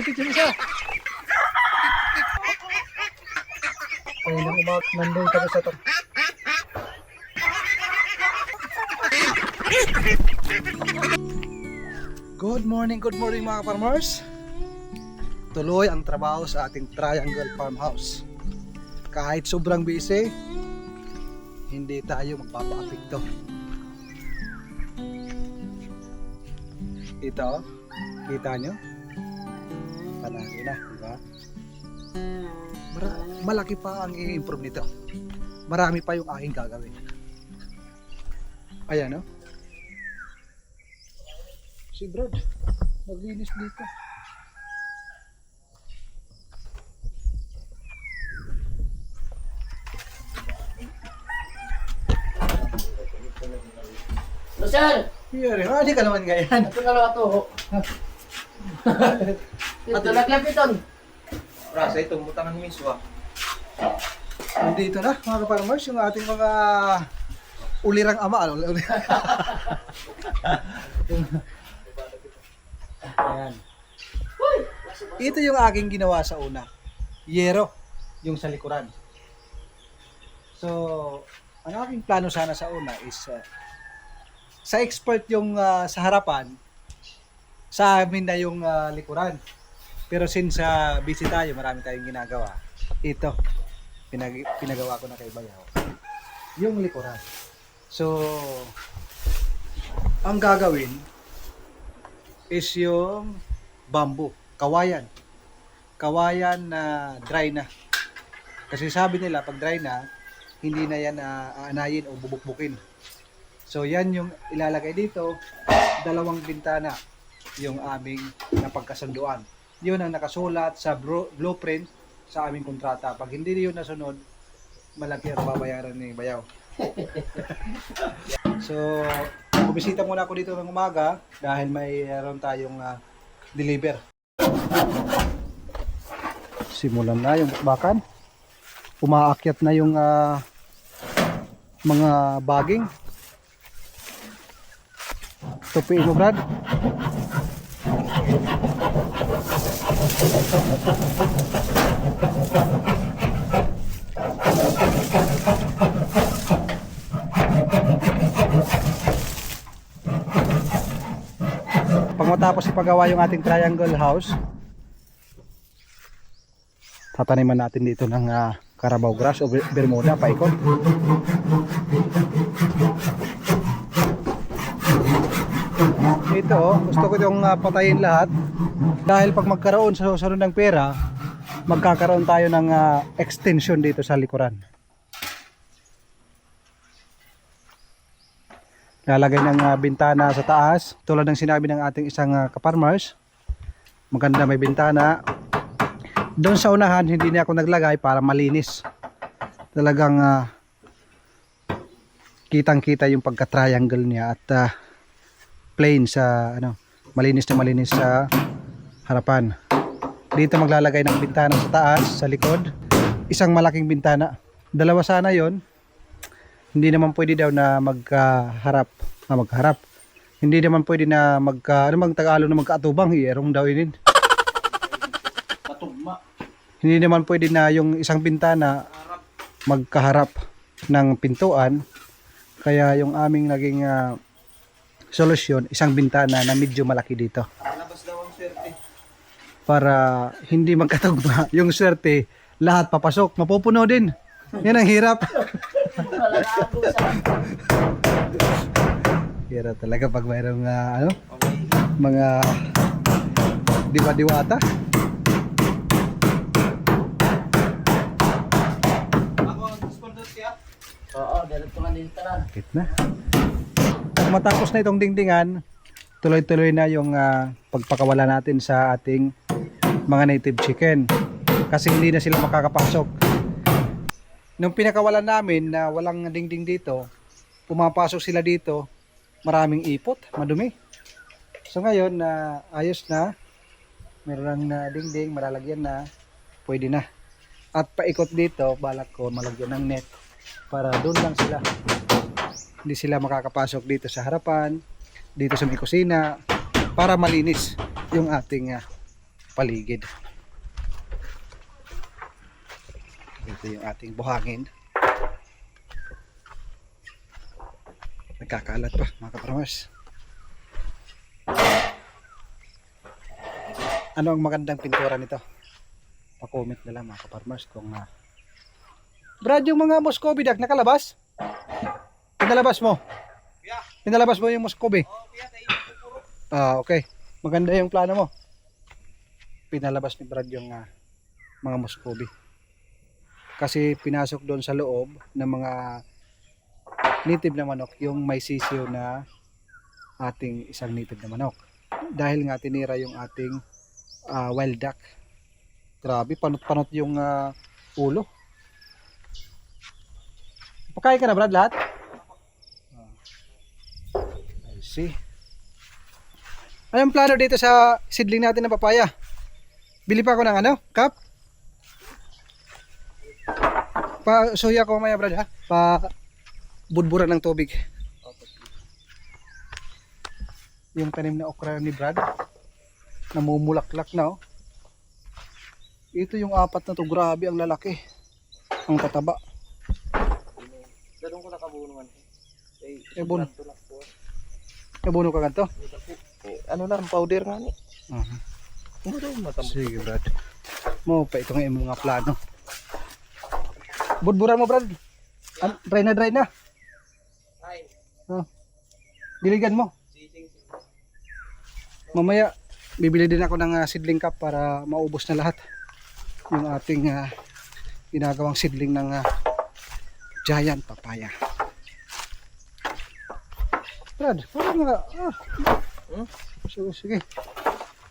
Dikit yung isa. Ay, nandun ka sa to. Good morning mga farmers. Tuloy ang trabaho sa ating Triangle Farmhouse. Kahit sobrang busy, hindi tayo magpapaapekto. Ito, kita nyo? Panalo na, diba? Malaki pa ang i-improve nito. Marami pa yung aking gagawin. Ayan, no? Si Brad, naglinis dito. Sir! Yuri, hindi ka naman ganyan. Ito na lang ito. Ito naglapiton. Rasa itong butangan miswa. Nandito na mga farmers yung ating mga ulirang ama. Ayan. Ito yung aking ginawa sa una. Yero, yung sa likuran. So, ang aking plano sana sa una is sa expert yung sa harapan, sa amin na yung likuran. Pero since busy tayo, marami tayong ginagawa. Ito, pinagawa ko na kay Bayaw. Yung likuran. So, ang gagawin is yung bamboo, kawayan. Kawayan na dry na. Kasi sabi nila, pag dry na, hindi na yan aanayin o bubukbukin. So, yan yung ilalagay dito. 2 bintana yung aming napagkasunduan. Yun ang nakasulat sa blueprint sa aming kontrata. Pag hindi yun nasunod, malaki ang babayaran ni Bayaw. So, bumisita muna ako dito ng umaga dahil mayroon tayong deliver. Simulan na yung bakbakan. Umaakyat na yung mga baging. Tupiin mo, Brad. Pag matapos ipagawa yung ating triangle house, tataniman natin dito ng Carabao grass o Bermuda, paikot. Ito, gusto ko itong patayin lahat dahil pag magkaroon sa susunod ng pera, magkakaroon tayo ng extension dito sa likuran. Lalagay ng bintana sa taas tulad ng sinabi ng ating isang kaparmers. Maganda may bintana. Doon sa unahan hindi niya ako naglagay para malinis. Talagang kitang-kita yung pagka-triangle niya at plain sa malinis na malinis sa harapan. Dito maglalagay ng bintana sa taas, sa likod. Isang malaking bintana. 2 sana 'yon. Hindi naman pwede daw na magharap. Hindi naman pwede na Tagalog na magkaatubang, ierong daw inin. Katugma. Hindi naman pwede na yung isang bintana magkaharap ng pintuan. Kaya yung aming naging solusyon, isang bintana na medyo malaki dito. Labas daw ang swerte. Para hindi magkatugma. Yung swerte, lahat papasok. Mapupuno din. Yan ang hirap. Hirap talaga pag mayroong mga diwa-diwata. Ako ang respondent siya. Oo, ganito nga din tanan. Bakit na? Pag matapos na itong dingdingan, tuloy-tuloy na yung pagpakawala natin sa ating mga native chicken. Kasi hindi na sila makakapasok. Nung pinakawalan namin na walang dingding dito, pumapasok sila dito, maraming ipot, madumi. So ngayon, ayos na, meron na dingding, malalagyan na, pwede na. At paikot dito, balak ko malagyan ng net para doon lang sila. Hindi sila makakapasok dito sa harapan, dito sa may kusina, para malinis yung ating paligid. Ito yung ating buhangin. Nagkakalat pa mga kaparmers. Ano ang magandang pintura nito? Pa-comment na lang mga kaparmers kung Brad, yung mga Muscovy Duck nakalabas? Pinalabas mo? Yeah. Pinalabas mo yung Muscovy? Oh, kaya tayo pupuro. Okay. Maganda yung plano mo. Pinalabas ni Brad yung mga Muscovy. Kasi pinasok doon sa loob ng mga native na manok yung may sisiyo na ating isang native na manok. Dahil nga tinira yung ating wild duck. Grabe, panot-panot yung ulo. Pakain ka na Brad lahat? I see. Anong plano dito sa seedling natin na papaya? Bili pa ako ng cup? Pa-suya ko mamaya Brad ha? Pa-budburan ng tubig. Yung tanim na okra ni Brad, namumulaklak na oh. Ito yung 4 na to, grabe ang lalaki. Ang tataba. Ganun ko nakabunungan. Buno. Buno ka ganito? Ano lang, powder nga ni. Sige Brad. Mo pa ito nga yung mga plano. Budburan mo Brad. Dry na. Ay, Diligan mo. Mamaya bibili din ako ng seedling cup para maubos na lahat yung ating ginagawang seedling ng giant papaya. Brad, parang sige.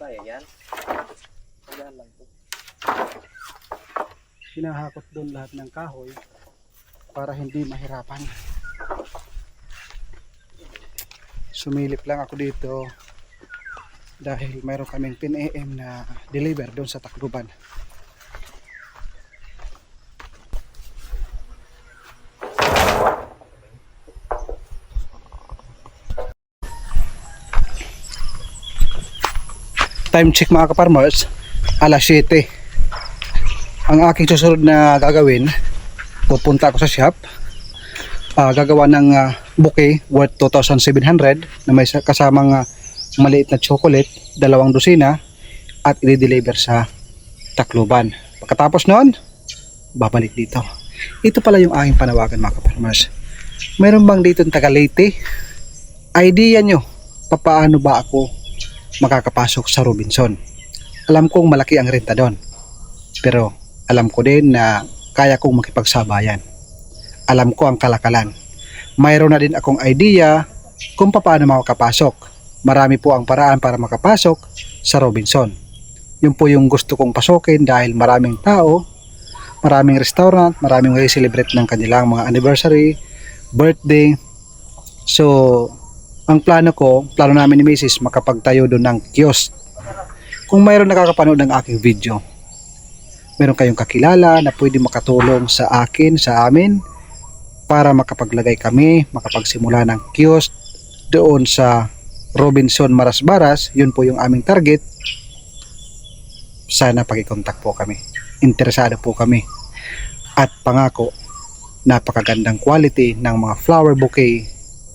kaya yan. Kaya lang po. Hinahakot doon lahat ng kahoy para hindi mahirapan. Sumilip lang ako dito dahil mayroon kaming 10 AM na deliver doon sa Tacloban. Time check mga kaparmers, alas 7. Ang aking susunod na gagawin, pupunta ako sa shop, gagawa ng bouquet worth 2,700 na may kasamang maliit na chocolate, 2 dosina at i-deliver sa Tacloban. Pagkatapos noon, babalik dito. Ito pala yung aking panawagan mga kaparmers. Mayroon bang dito ng taga Leyte? Idea nyo, paano ba ako makakapasok sa Robinson? Alam kong malaki ang renta doon, pero alam ko din na kaya kong makipagsabayan. Alam ko ang kalakalan. Mayroon na din akong idea kung paano makakapasok. Marami po ang paraan para makapasok sa Robinson. Yun po yung gusto kong pasukin dahil maraming tao, maraming restaurant, maraming celebrate ng kanilang mga anniversary, birthday. So, ang plano namin ni Mrs. makapagtayo doon ng kiosk. Kung mayroon nakakapanood ng aking video, meron kayong kakilala na pwede makatulong sa akin, sa amin, para makapaglagay kami, makapagsimula ng kiosk doon sa Robinson Marasbaras. Yun po yung aming target. Sana pag-i-contact po kami. Interesado po kami. At pangako, napakagandang quality ng mga flower bouquet,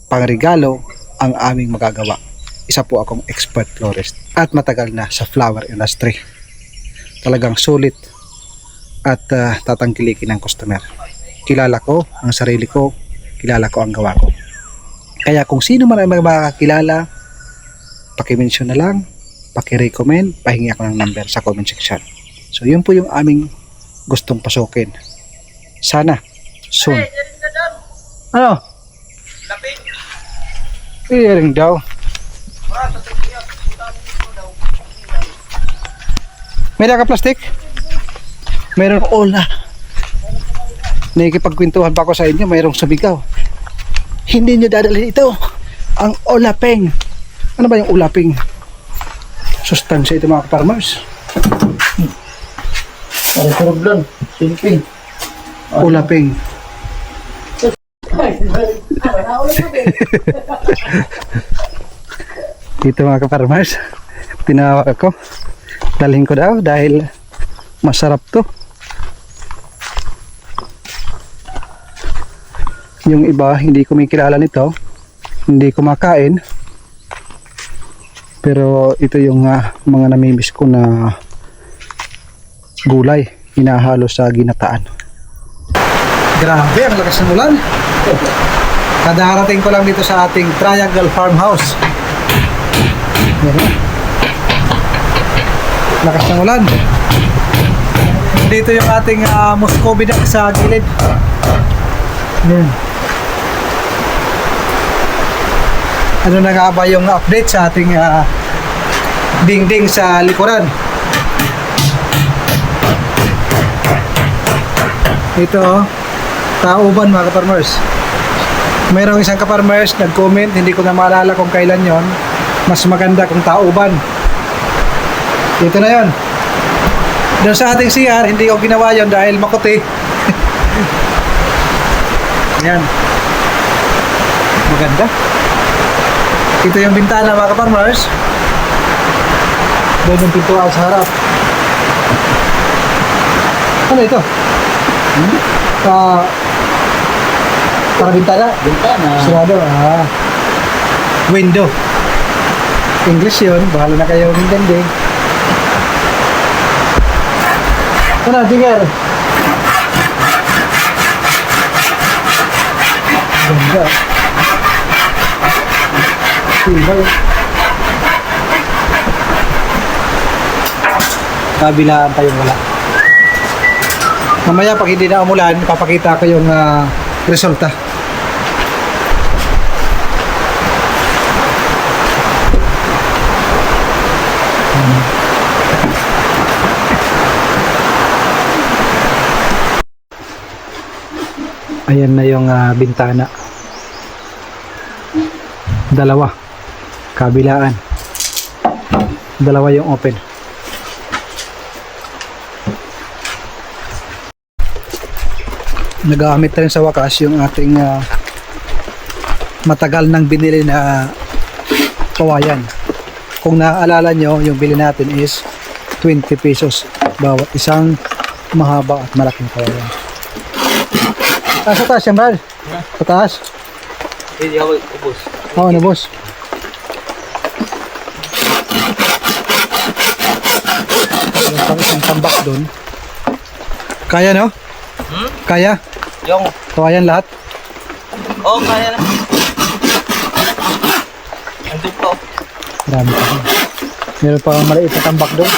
pangregalo ang aming magagawa. Isa po akong expert florist at matagal na sa flower industry. Talagang sulit at tatangkilikin ng customer. Kilala ko ang sarili ko, kilala ko ang gawa ko. Kaya kung sino man ay makakilala, paki-mention na lang, paki-recommend, pahingi ako ng number sa comment section. So yun po yung aming gustong pasukin. Sana soon. Ano? Lapit. Hearing daw. May naka-plastic? Mayroon ola. Nakikipagkwentuhan pa ako sa inyo, mayroong sumigaw. Hindi nyo dadalhin ito. Ang olapeng. Ano ba yung olapeng? Sustansya ito mga farmers. Ang sarap lang. Silping. Olapeng. Dito mga ka-farmers, tinawag ako. Dalhin ko daw dahil masarap to. Yung iba hindi ko may kilala nito, hindi ko makain, pero ito yung mga namimiss ko na gulay hinahalo sa ginataan. Grabe ang lakas ng ulan. Kadarating ko lang dito sa ating Triangle Farmhouse. Yan na. Lakas ng ulan. Dito yung ating Muscovy duck sa gilid. Yan. Ano na nga ba yung update sa ating dingding sa likuran? Ito, tauban mga kaparmers. Mayroong isang kaparmers nag-comment, hindi ko na maalala kung kailan yon. Mas maganda kung tauban. Ito na yon. Doon sa ating CR, hindi ko ginawa yon dahil makuti. Yan. Maganda. Ito yung bintana mga kaparmers. Doon yung pintuan sa harap. Ano ito? Para bintana? Bintana. Sarado. Window. English yun. Bahala na kayo hindi. Ano, Jiger? Ganda. Tibay. Kabilaan tayong wala. Mamaya pag hindi na umulan, papakita ko yung resulta. Ayan na yung bintana. Dalawa. Kabilaan. Dalawa yung open. Nagamit na rin sa wakas yung ating matagal nang binili na kawayan. Kung naaalala nyo, yung bili natin is 20 pesos bawat isang mahaba at malaking kawayan. Sa taas yan, Brad? Sa taas? Hindi ako ubos. Oo, na boss. Yung pang isang tambak doon. Kaya, no? Kaya? Yung, Kawayan lahat? kaya na. Andun po. Marami pa. Meron pa maliit na tambak doon.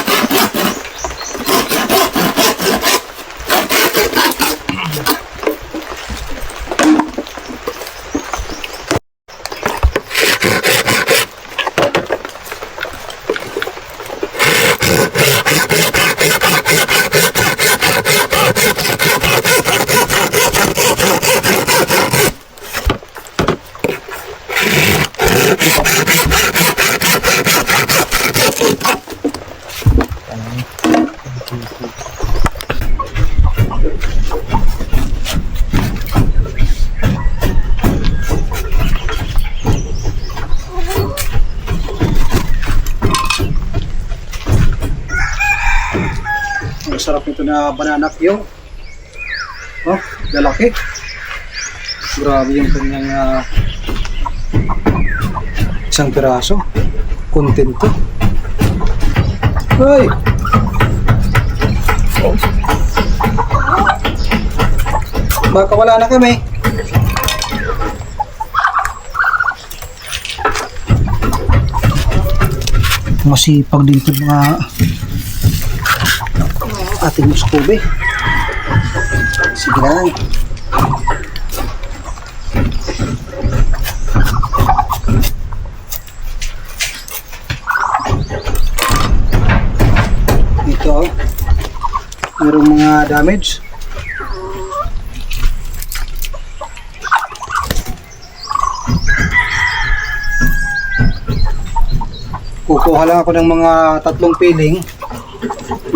Masarap nito na banana Q. Oh, lalaki. Grabe yung kanyang isang piraso. Kontento. Hoy! Baka wala na kami. Masipag dito mga ating Muscovy. Sige lang. Ito, mayroong mga damage. Kukuha lang ako ng mga 3 piling.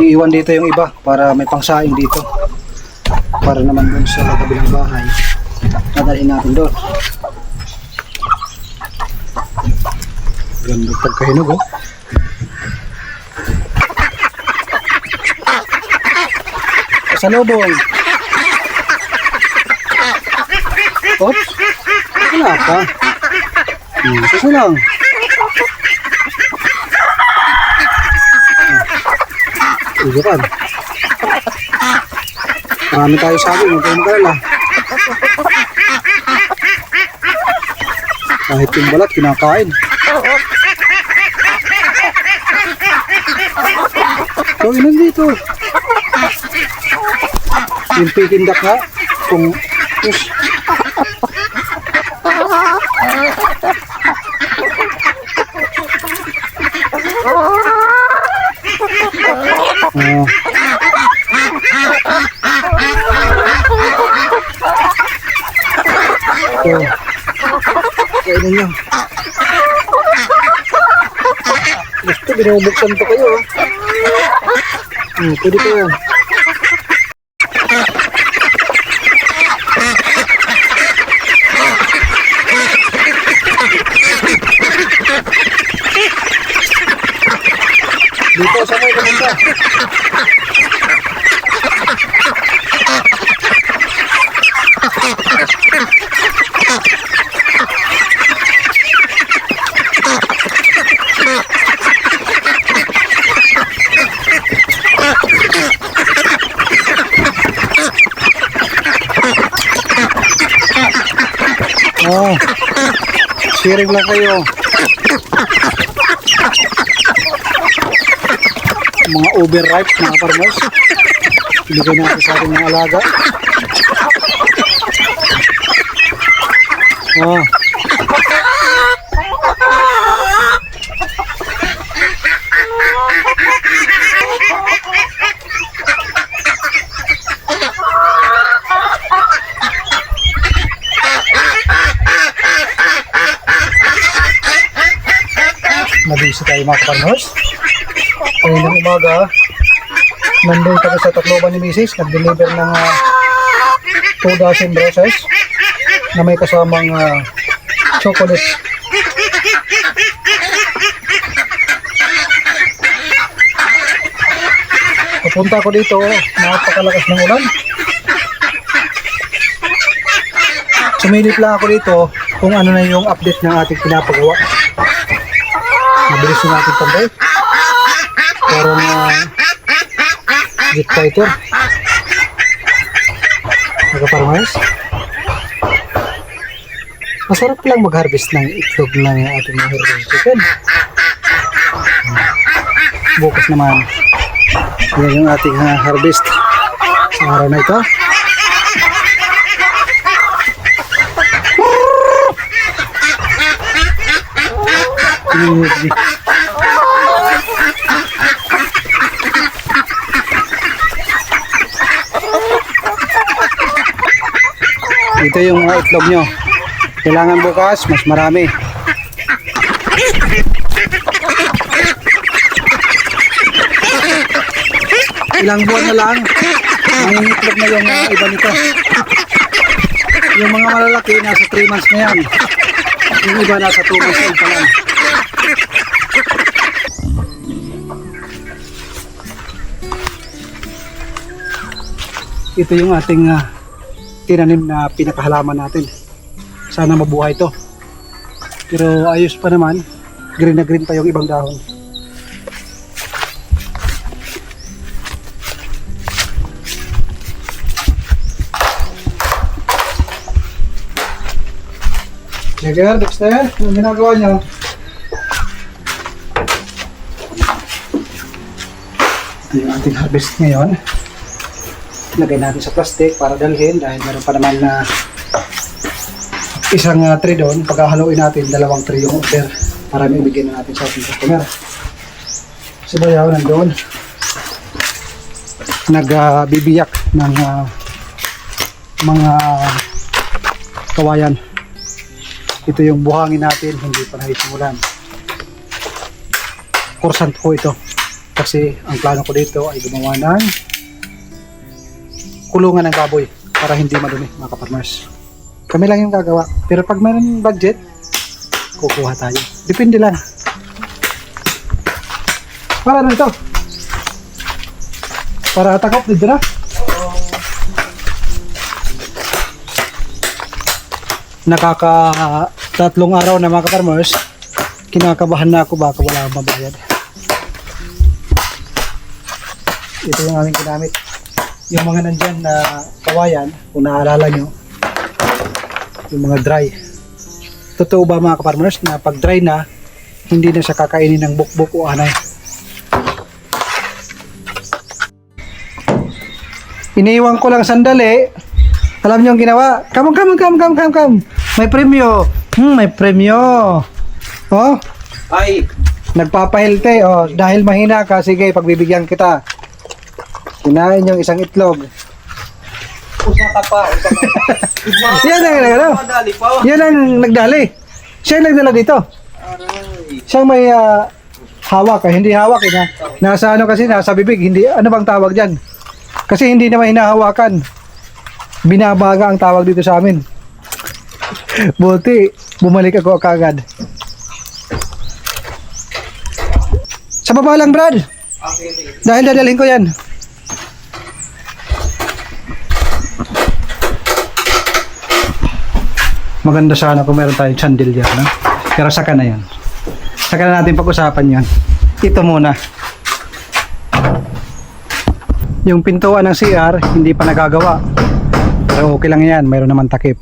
Iiwan dito yung iba para may pangsaing dito. Para naman dun sa kabilang bahay. Dadalhin natin doon. Ganda pagkahinog, oh. Pasalubong. Oops. Wala pa. Kasi lang. Sige pa. Marami tayo sabi, huwag kayong magalala. Kahit yung balat, kinakain. So, yun dito. Yung pitindak nga, kung... Oh. So, kainin nyo. Gusto, binubuksan pa kayo. Pwede ko yan. Dito, saan kayo kamunta? Oh, sharing lang kayo. Mga overripe mga farmers. Ibigay natin sa ating mga alaga. Oh. Nabisi tayo mga farmers. Kaninang umaga, nandun kami sa Tacloban ni Mrs. Nag-deliver ng 2 dozen roses na may kasamang chocolate. Papunta ko dito, napakalakas ng ulan. Sumilip lang ako dito kung ano na yung update ng ating pinapagawa. Mabilis yung ating tambay. Parang jet fighter. Nagka-farmers. Masarap lang mag-harvest ng itlog ng ating mga herbal chicken. Bukas naman, yan yung ating harvest sa araw na ito. Ito yung mga itlog nyo. Kailangan bukas, mas marami. Ilang buwan na lang, ang itlog na yung iba nito. Yung mga malalaki, nasa 3 months na yan. Yung iba nasa 2 months pa lang. Ito yung ating tinanim na pinakahalaman natin. Sana mabuhay to. Pero ayos pa naman. Green na green pa yung ibang dahon. Dexter, Dexter, anong ginagawa niyo? Ito yung ating harvest ngayon. Lagay natin sa plastic para dalhin dahil meron pa naman na isang tray doon. Paghahaluin natin, 2 tray yung order para may ibigay na natin sa ating customer. Si Bayaw nandoon nagbibiyak ng mga kawayan. Ito yung buhangin natin, hindi pa naisimulan. Kursant ko ito kasi ang plano ko dito ay gumawa ng kulungan ng baboy para hindi madumi mga ka-farmers. Kami lang yung gagawa. Pero pag mayroon budget, kukuha tayo. Depende lang. Para ano ito? Para takop dito na? nakaka-3 araw na mga ka-farmers, kinakabahan na ako baka wala akong mabayad. Ito yung aming ginamit. Yung mga nandyan na kawayan, kung naalala nyo, yung mga dry. Totoo ba mga ka-farmers na pag dry na, hindi na siya kakainin ng bukbuk o anay? Iniiwan ko lang sandali. Alam niyo ang ginawa? Come. May premyo. May premyo. Oh, Ay! nagpapahilte. Oh, dahil mahina ka, sige, pagbibigyan kita. Kinain yung isang itlog. Usata pa. Yan ang ano? Madali pa. Yan ang nagdali. Siya ang nagdala dito. Aray. Siyang may hawak. Hindi hawak. Nasa ano kasi, nasa bibig. Hindi, ano bang tawag dyan? Kasi hindi naman hinahawakan. Binabaga ang tawag dito sa amin. Buti, bumalik ako kagad. Sa baba lang, Brad. Okay. Dahil dadalhin ko yan. Maganda sana kung meron tayong chandelier, no? Pero saka na yan. Saka na natin pag-usapan yan. Ito muna. Yung pintuan ng CR, hindi pa nagagawa. Pero okay lang yan, mayroon naman takip.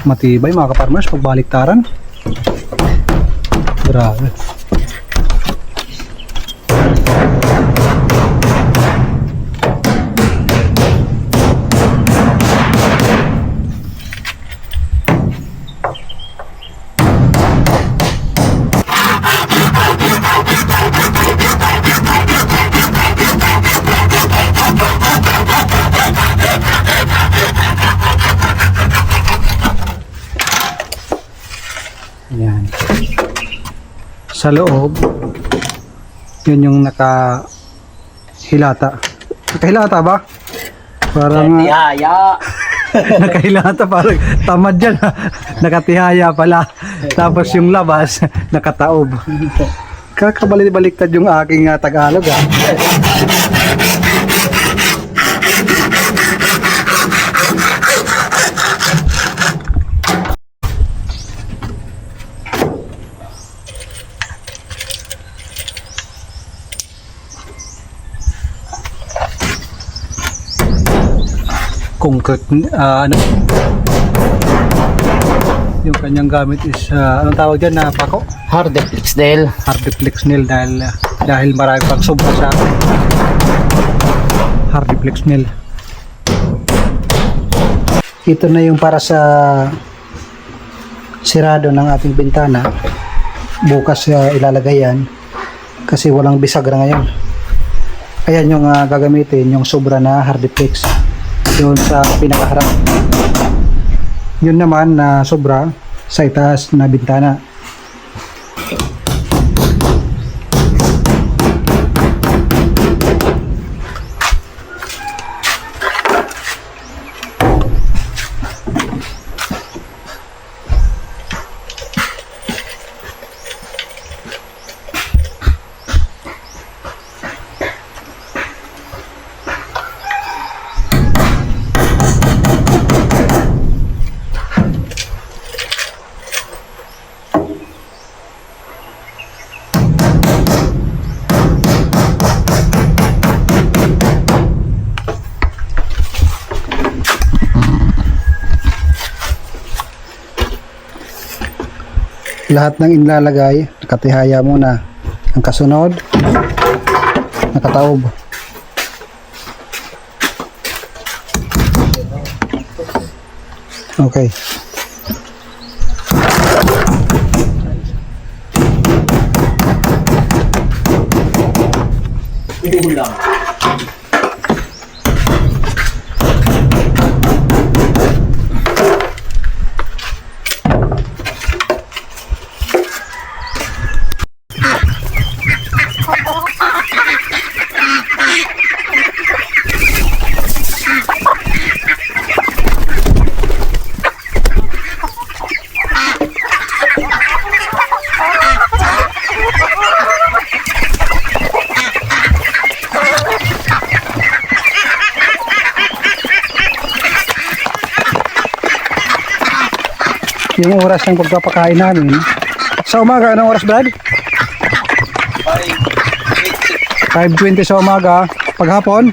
Matibay mga ka-farmers, pagbaliktaran. Grabe. Yan. Sa loob, yun yung nakahilata. Nakahilata ba? Parang Tihaya. nakahilata, parang tamad dyan. Nakatihaya pala. Tapos yung labas, nakataob. Kakabalik-baliktad yung aking Tagalog. Concrete, ano, yung kanyang gamit is anong tawag dyan na pako? Hardeflex Del. Hardiplex nail dahil marami pang sobra sa akin. Hardiplex nail. Ito na yung para sa sirado ng ating bintana. Bukas ilalagay yan kasi walang bisagra ngayon. Ayan yung gagamitin, yung sobra na hardiplex. Yun sa pinakaharap. Yun naman na sobra sa itaas na bintana. Lahat ng inlalagay, nakatihaya muna. Ang kasunod, nakataob. Okay. Ulam. yung oras ng pagpapakain namin. Sa umaga, anong oras, Brad? 5:20 sa umaga. Paghapon?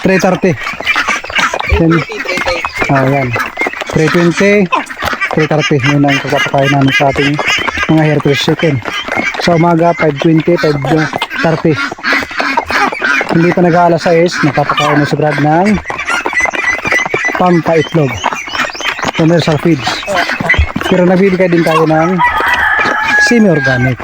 3:30. Yan. Ayan. 3:20, 3:30. Yun ang pagpapakain namin sa ating mga Hercules chicken. Sa umaga, 5:20, 5:30. Hindi pa nag-aalas 6, napapakain na si Brad ng pampaitlog. Commercial feeds. Pero nagbibigay din tayo ng semi-organic.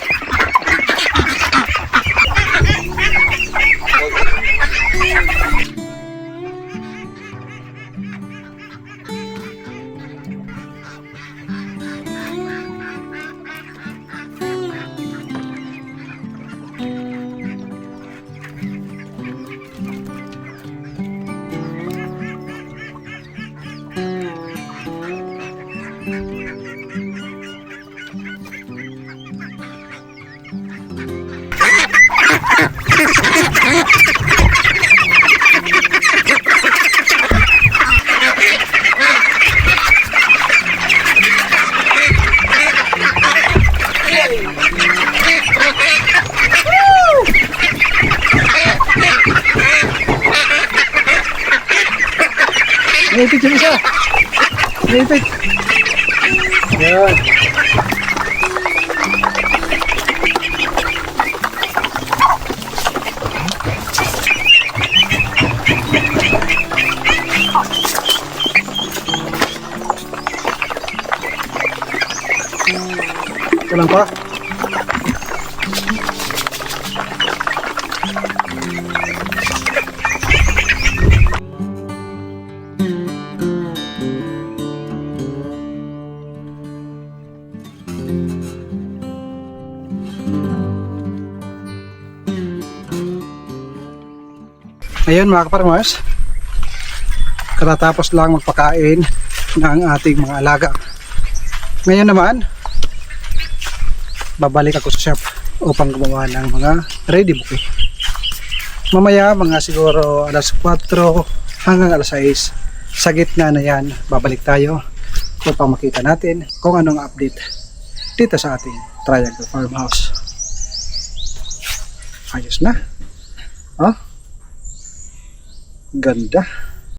Naipit yung isa. Naipit. Yan. Ito lang pa. Ayun mga kaparmers, katatapos lang magpakain ng ating mga alaga. Ngayon naman, babalik ako sa shop upang gumawa ng mga ready bouquet. Mamaya mga siguro alas 4 hanggang alas 6, sa gitna na yan, babalik tayo upang makita natin kung anong update dito sa ating Triangle Farmhouse. Ayos na. Oh, ganda.